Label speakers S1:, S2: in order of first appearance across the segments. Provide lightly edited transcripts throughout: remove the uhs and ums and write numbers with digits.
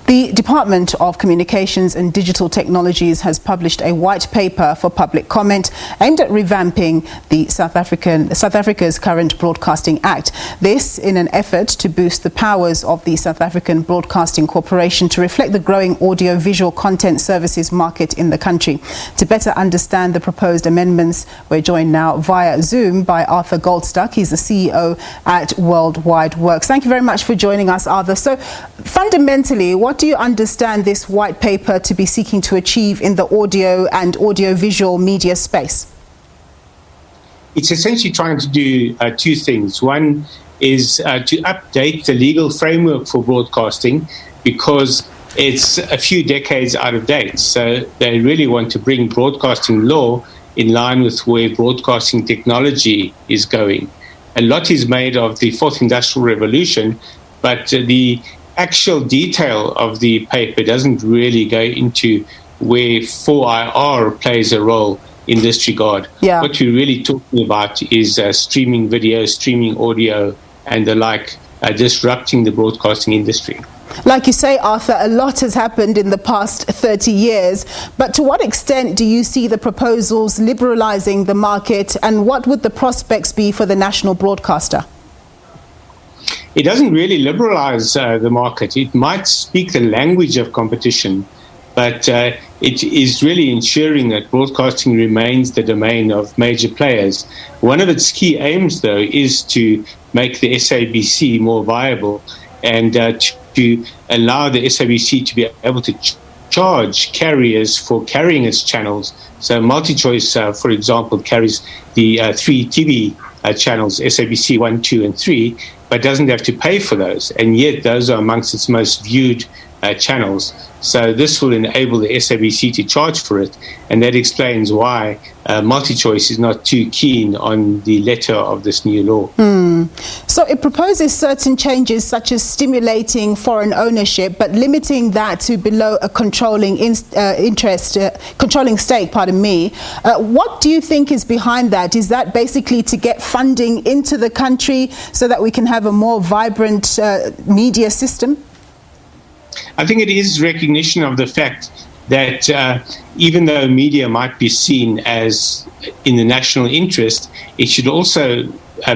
S1: The Department of Communications and Digital Technologies has published a white paper for public comment aimed at revamping the South Africa's current Broadcasting Act. This in an effort to boost the powers of the South African Broadcasting Corporation to reflect the growing audiovisual content services market in the country. To better understand the proposed amendments, we're joined now via Zoom by Arthur Goldstuck. He's the CEO at World Wide Worx. Thank you very much for joining us, Arthur. So fundamentally, what do you understand this white paper to be seeking to achieve in the audio and audiovisual media space?
S2: It's essentially trying to do two things. One is to update the legal framework for broadcasting because it's a few decades out of date. So they really want to bring broadcasting law in line with where broadcasting technology is going. A lot is made of the Fourth Industrial Revolution, but the actual detail of the paper doesn't really go into where 4IR plays a role in this regard.
S1: Yeah.
S2: What we're really talking about is streaming video, streaming audio, and the like, disrupting the broadcasting industry.
S1: Like you say, Arthur, a lot has happened in the past 30 years, but to what extent do you see the proposals liberalizing the market, and what would the prospects be for the national broadcaster?
S2: It doesn't really liberalize the market. It might speak the language of competition, but it is really ensuring that broadcasting remains the domain of major players. One of its key aims, though, is to make the SABC more viable and to allow the SABC to be able to charge carriers for carrying its channels. So MultiChoice, for example, carries the three TV channels, SABC 1, 2, and 3, but doesn't have to pay for those. And yet those are amongst its most viewed channels. So this will enable the SABC to charge for it. And that explains why MultiChoice is not too keen on the letter of this new law.
S1: So it proposes certain changes such as stimulating foreign ownership, but limiting that to below a controlling stake, pardon me. What do you think is behind that? Is that basically to get funding into the country so that we can have a more vibrant media system?
S2: I think it is recognition of the fact that even though media might be seen as in the national interest, it should also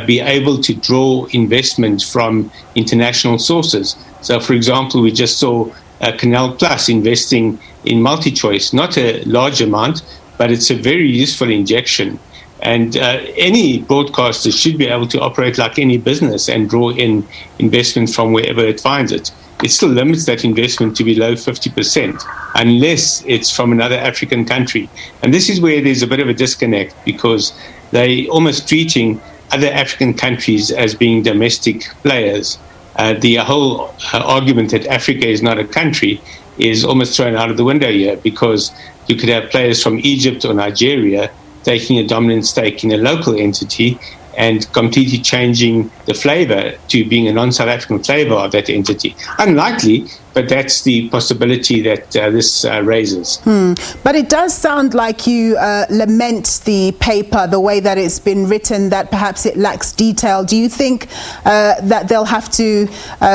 S2: be able to draw investment from international sources. So, for example, we just saw Canal Plus investing in MultiChoice, not a large amount, but it's a very useful injection. And any broadcaster should be able to operate like any business and draw in investment from wherever it finds it. It still limits that investment to below 50% unless it's from another African country. And this is where there's a bit of a disconnect because they're almost treating other African countries as being domestic players. The whole argument that Africa is not a country is almost thrown out of the window here because you could have players from Egypt or Nigeria taking a dominant stake in a local entity and completely changing the flavor to being a non-South African flavor of that entity. Unlikely, but that's the possibility that this raises.
S1: But it does sound like you lament the paper, the way that it's been written, that perhaps it lacks detail. Do you think that they'll have to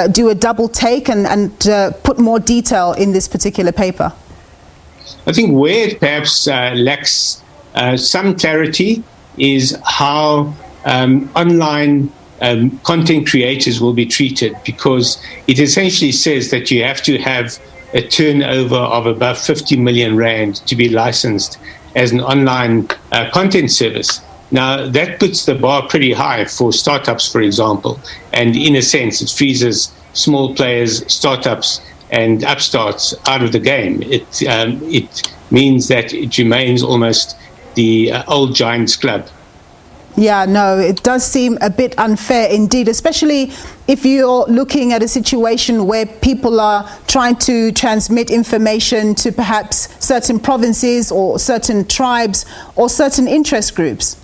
S1: do a double take and put more detail in this particular paper?
S2: I think where it perhaps lacks some clarity is how online content creators will be treated, because it essentially says that you have to have a turnover of above 50 million rand to be licensed as an online content service. Now, that puts the bar pretty high for startups, for example, and in a sense, it freezes small players, startups, and upstarts out of the game. It means that it remains almost the old giants club.
S1: Yeah, no, it does seem a bit unfair indeed, especially if you're looking at a situation where people are trying to transmit information to perhaps certain provinces or certain tribes or certain interest groups.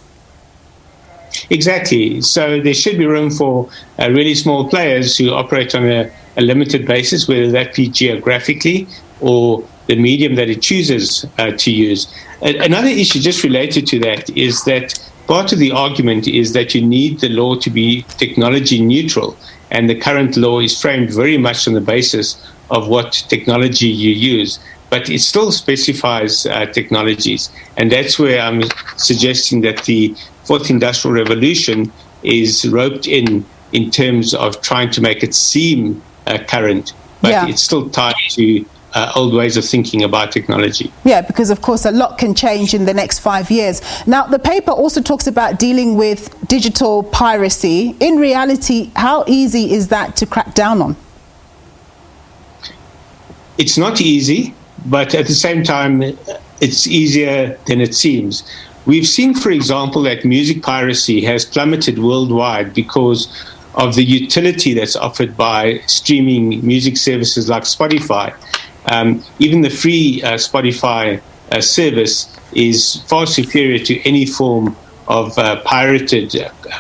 S2: Exactly. So there should be room for really small players who operate on a limited basis, whether that be geographically or the medium that it chooses to use. Another issue just related to that is that part of the argument is that you need the law to be technology neutral, and the current law is framed very much on the basis of what technology you use, but it still specifies technologies. And that's where I'm suggesting that the fourth industrial revolution is roped in terms of trying to make it seem current, but it's still tied to old ways of thinking about technology.
S1: Yeah, because of course a lot can change in the next 5 years. Now, the paper also talks about dealing with digital piracy. In reality, how easy is that to crack down on?
S2: It's not easy, but at the same time, it's easier than it seems. We've seen, for example, that music piracy has plummeted worldwide because of the utility that's offered by streaming music services like Spotify. Even the free Spotify service is far superior to any form of pirated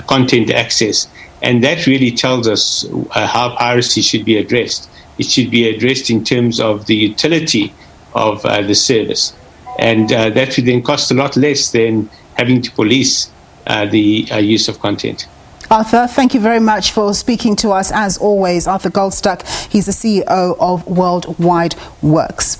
S2: content access. And that really tells us how piracy should be addressed. It should be addressed in terms of the utility of the service. And that would then cost a lot less than having to police the use of content.
S1: Arthur, thank you very much for speaking to us as always. Arthur Goldstuck, he's the CEO of World Wide Worx.